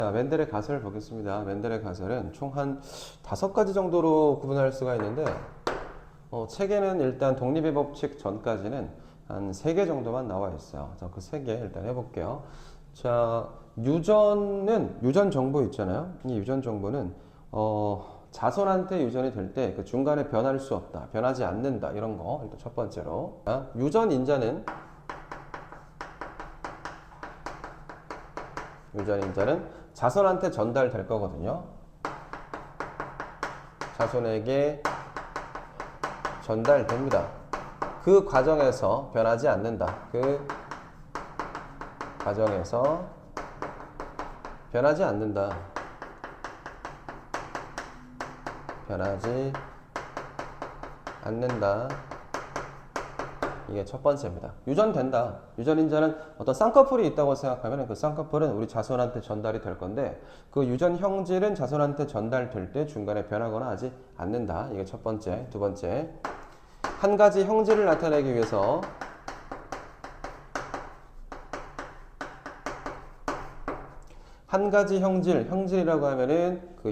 자, 멘델의 가설을 보겠습니다. 멘델의 가설은 총 한 5가지 정도로 구분할 수가 있는데, 책에는 일단 독립의 법칙 전까지는 한 3개 정도만 나와 있어요. 자, 그 3개 일단 해볼게요. 자, 유전 정보 있잖아요. 이 유전 정보는, 자손한테 유전이 될 때 그 중간에 변할 수 없다, 변하지 않는다, 이런 거. 일단 첫 번째로. 자, 유전인자는 자손한테 전달될 거거든요. 자손에게 전달됩니다. 그 과정에서 변하지 않는다. 그 과정에서 변하지 않는다. 변하지 않는다. 이게 첫 번째입니다. 유전된다. 유전인자는 어떤 쌍꺼풀이 있다고 생각하면 그 쌍꺼풀은 우리 자손한테 전달이 될 건데 그 유전 형질은 자손한테 전달될 때 중간에 변하거나 하지 않는다. 이게 첫 번째. 두 번째, 한 가지 형질을 나타내기 위해서 한 가지 형질이라고 하면은 그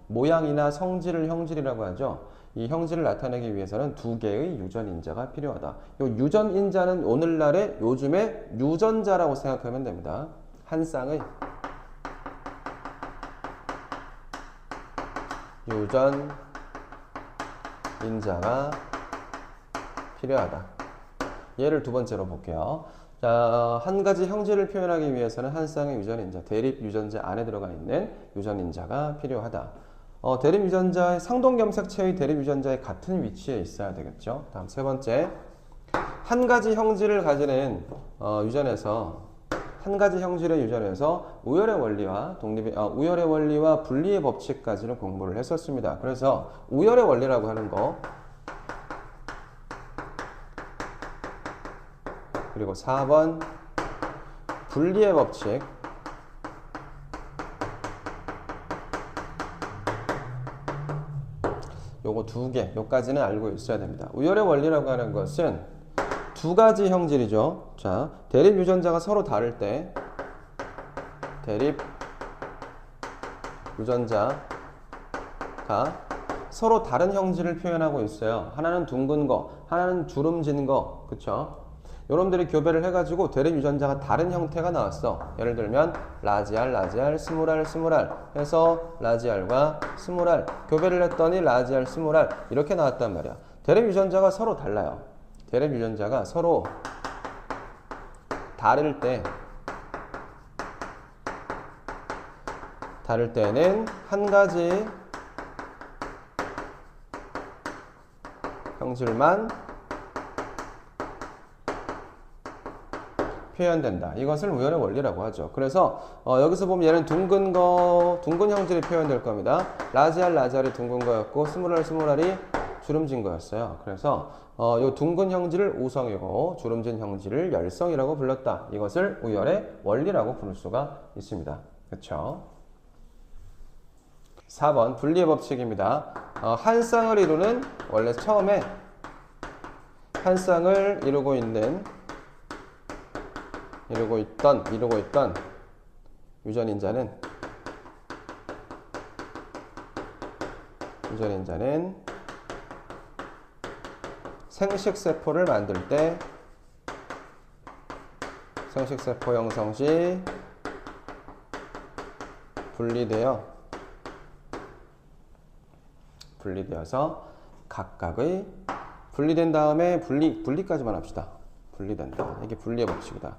모양이나 성질을 형질이라고 하죠. 이 형질을 나타내기 위해서는 2개의 유전인자가 필요하다. 이 유전인자는 오늘날의 요즘의 유전자라고 생각하면 됩니다. 한 쌍의 유전인자가 필요하다. 얘를 두 번째로 볼게요. 자, 한 가지 형질을 표현하기 위해서는 한 쌍의 유전인자, 대립 유전자 안에 들어가 있는 유전인자가 필요하다. 대립 유전자의 상동겸색체의 대립 유전자의 같은 위치에 있어야 되겠죠. 다음 세 번째, 한 가지 형질을 가지는 유전에서 한 가지 형질의 유전에서 우열의 원리와 분리의 법칙까지는 공부를 했었습니다. 그래서 우열의 원리라고 하는 거, 그리고 4번 분리의 법칙, 요거 2개, 요까지는 알고 있어야 됩니다. 우열의 원리라고 하는 것은 2가지 형질이죠. 자, 대립 유전자가 서로 다를 때 대립 유전자가 서로 다른 형질을 표현하고 있어요. 하나는 둥근 거, 하나는 주름진 거, 그쵸? 여러분들이 교배를 해가지고 대립 유전자가 다른 형태가 나왔어. 예를 들면 라지알, 스몰알 해서 라지알과 스몰알 교배를 했더니 라지알, 스몰알 이렇게 나왔단 말이야. 대립 유전자가 서로 달라요. 대립 유전자가 서로 다를 때는 한 가지 형질만 표현된다. 이것을 우열의 원리라고 하죠. 그래서 여기서 보면 얘는 둥근 형질이 표현될 겁니다. 라지알이 둥근 거였고 스몰알이 주름진 거였어요. 그래서 이 둥근 형질을 우성이고 주름진 형질을 열성이라고 불렀다. 이것을 우열의 원리라고 부를 수가 있습니다. 그렇죠? 4번 분리의 법칙입니다. 한 쌍을 이루는 원래 처음에 한 쌍을 이루고 있던 유전인자는 생식세포를 만들 때 생식세포 형성 시 분리되어서 각각의 분리된 다음에 분리까지만 합시다. 분리된다. 이게 분리의 법칙이다.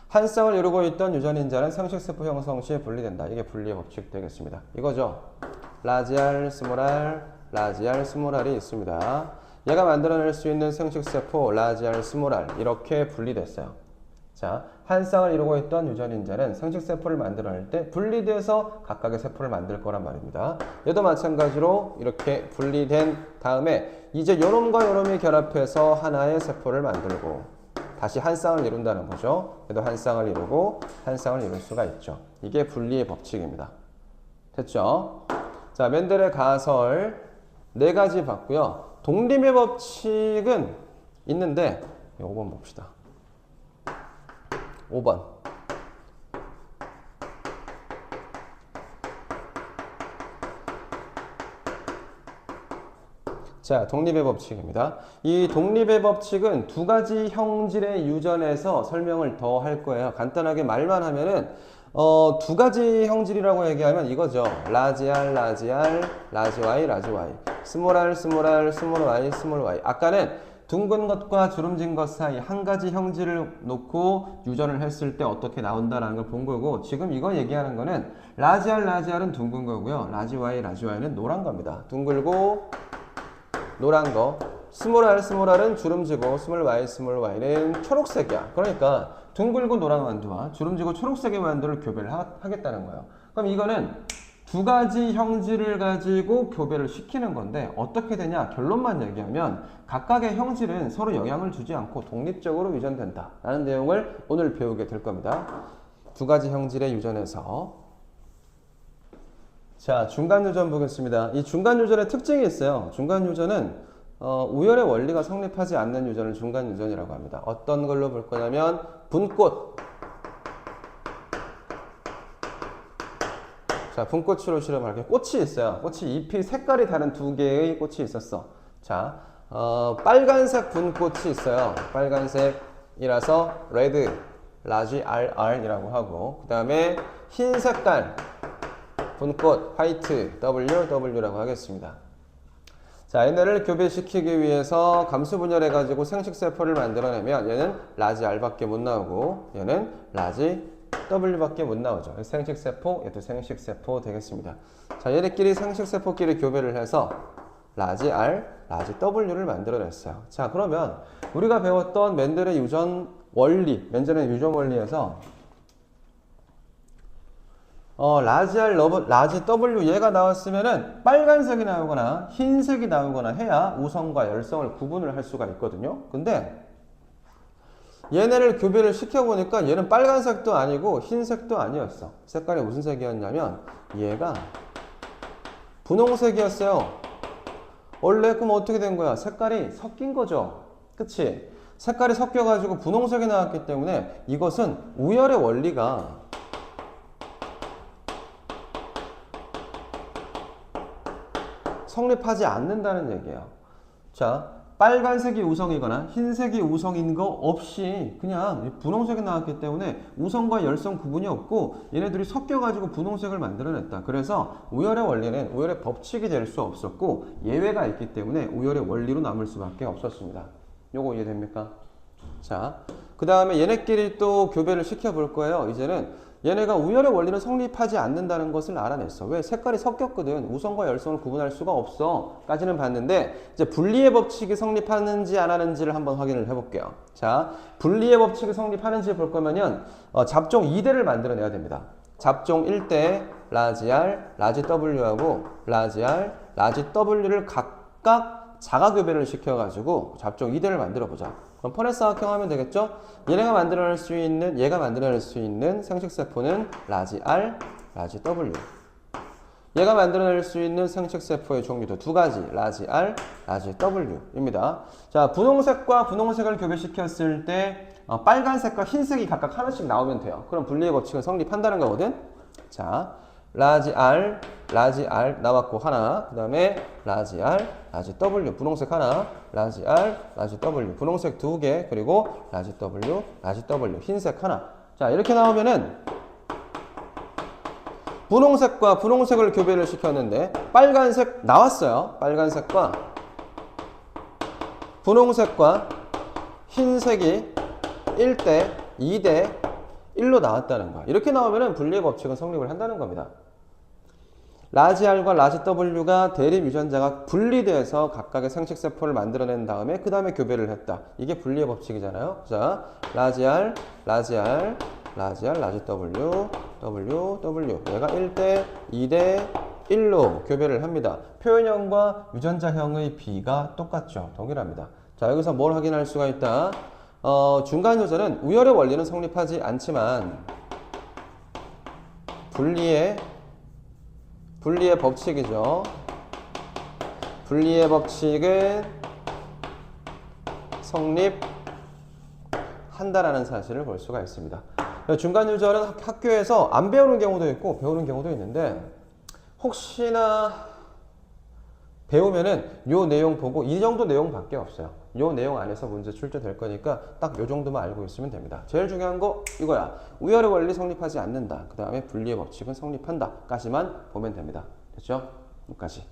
한 쌍을 이루고 있던 유전인자는 생식세포 형성 시에 분리된다. 이게 분리의 법칙 되겠습니다. 이거죠. 라지알, 스몰알이 있습니다. 얘가 만들어낼 수 있는 생식세포, 라지알, 스몰알 이렇게 분리됐어요. 자, 한 쌍을 이루고 있던 유전인자는 생식세포를 만들어낼 때 분리돼서 각각의 세포를 만들 거란 말입니다. 얘도 마찬가지로 이렇게 분리된 다음에 이제 요놈과 요놈이 결합해서 하나의 세포를 만들고 다시 한 쌍을 이룬다는 거죠. 얘도 한 쌍을 이루고 한 쌍을 이룰 수가 있죠. 이게 분리의 법칙입니다. 됐죠? 자, 멘델의 가설 4가지 봤고요. 독립의 법칙은 있는데 5번 봅시다. 5번 자, 독립의 법칙입니다. 이 독립의 법칙은 두 가지 형질의 유전에서 설명을 더 할 거예요. 간단하게 말만 하면은 두 가지 형질이라고 얘기하면 이거죠. 라지 R, 라지 R, 라지 Y, 라지 Y. 스몰 R, 스몰 R, 스몰 Y, 스몰 Y. 아까는 둥근 것과 주름진 것 사이 한 가지 형질을 놓고 유전을 했을 때 어떻게 나온다라는 걸 본 거고, 지금 이거 얘기하는 거는 라지 R, 라지 R은 둥근 거고요. 라지 Y, 라지 Y는 노란 겁니다. 둥글고 노란 거. 스몰 R, 스몰 R은 주름지고 스몰 Y, 스몰 Y는 초록색이야. 그러니까 둥글고 노란 완두와 주름지고 초록색의 완두를 교배를 하겠다는 거예요. 그럼 이거는 두 가지 형질을 가지고 교배를 시키는 건데 어떻게 되냐? 결론만 얘기하면 각각의 형질은 서로 영향을 주지 않고 독립적으로 유전된다 라는 내용을 오늘 배우게 될 겁니다. 두 가지 형질의 유전에서. 자, 중간 유전 보겠습니다. 이 중간 유전의 특징이 있어요. 중간 유전은 우열의 원리가 성립하지 않는 유전을 중간 유전이라고 합니다. 어떤 걸로 볼 거냐면 분꽃. 자, 분꽃으로 실험할게요. 꽃이 있어요. 꽃이 잎이 색깔이 다른 두 개의 꽃이 있었어. 자, 빨간색 분꽃이 있어요. 빨간색이라서 레드, 라지 RR이라고 하고, 그 다음에 흰 색깔 분꽃, 화이트, WW라고 하겠습니다. 자, 얘네를 교배시키기 위해서 감수 분열해가지고 생식세포를 만들어내면 얘는 라지 R밖에 못 나오고 얘는 라지 W밖에 못 나오죠. 생식세포, 얘도 생식세포 되겠습니다. 자, 얘네끼리 생식세포끼리 교배를 해서 라지 R, 라지 W를 만들어냈어요. 자, 그러면 우리가 배웠던 멘델의 유전 원리, 멘델의 유전 원리에서 라지 R, 라지 W 얘가 나왔으면은 빨간색이 나오거나 흰색이 나오거나 해야 우성과 열성을 구분을 할 수가 있거든요. 근데 얘네를 교배를 시켜보니까 얘는 빨간색도 아니고 흰색도 아니었어. 색깔이 무슨 색이었냐면 얘가 분홍색이었어요. 원래 그럼 어떻게 된 거야? 색깔이 섞인 거죠. 그치? 색깔이 섞여가지고 분홍색이 나왔기 때문에 이것은 우열의 원리가 성립하지 않는다는 얘기예요. 자, 빨간색이 우성이거나 흰색이 우성인 거 없이 그냥 분홍색이 나왔기 때문에 우성과 열성 구분이 없고 얘네들이 섞여가지고 분홍색을 만들어냈다. 그래서 우열의 원리는 우열의 법칙이 될 수 없었고 예외가 있기 때문에 우열의 원리로 남을 수밖에 없었습니다. 요거 이해됩니까? 자, 그 다음에 얘네끼리 또 교배를 시켜볼 거예요. 이제는 얘네가 우열의 원리는 성립하지 않는다는 것을 알아냈어. 왜? 색깔이 섞였거든. 우성과 열성을 구분할 수가 없어. 까지는 봤는데 이제 분리의 법칙이 성립하는지 안 하는지를 한번 확인을 해볼게요. 자, 분리의 법칙이 성립하는지 볼 거면은 잡종 2대를 만들어내야 됩니다. 잡종 1대 라지 R, 라지 W하고 라지 R, 라지 W를 각각 자가교배를 시켜가지고 잡종 2대를 만들어 보자. 그럼 퍼넷사각형 하면 되겠죠? 얘가 만들어낼 수 있는 생식세포는 라지 R, 라지 W. 얘가 만들어낼 수 있는 생식세포의 종류도 두 가지, 라지 R, 라지 W입니다. 자, 분홍색과 분홍색을 교배시켰을 때 빨간색과 흰색이 각각 하나씩 나오면 돼요. 그럼 분리의 법칙은 성립한다는 거거든. 자, 라지 R 나왔고 하나, 그 다음에 라지 R, 라지 W, 분홍색 하나, 라지 R, 라지 W, 분홍색 두 개, 그리고 라지 W, 흰색 하나. 자, 이렇게 나오면은 분홍색과 분홍색을 교배를 시켰는데 빨간색 나왔어요. 빨간색과 분홍색과 흰색이 1대, 2대, 1로 나왔다는 거야. 이렇게 나오면은 분리의 법칙은 성립을 한다는 겁니다. 라지 R과 라지 W가 대립 유전자가 분리돼서 각각의 생식세포를 만들어낸 다음에 그 다음에 교배를 했다. 이게 분리의 법칙이잖아요. 자, 라지 R, 라지 W, 얘가 1대, 2대, 1로 교배를 합니다. 표현형과 유전자형의 비가 똑같죠. 동일합니다. 자, 여기서 뭘 확인할 수가 있다? 중간 유전은 우열의 원리는 성립하지 않지만 분리의 법칙이죠. 분리의 법칙은 성립한다라는 사실을 볼 수가 있습니다. 중간 유전은 학교에서 안 배우는 경우도 있고 배우는 경우도 있는데 혹시나 배우면은 요 내용 보고 이 정도 내용밖에 없어요. 요 내용 안에서 문제 출제될 거니까 딱 요 정도만 알고 있으면 됩니다. 제일 중요한 거 이거야. 우열의 원리 성립하지 않는다. 그 다음에 분리의 법칙은 성립한다. 까지만 보면 됩니다. 됐죠? 여기까지.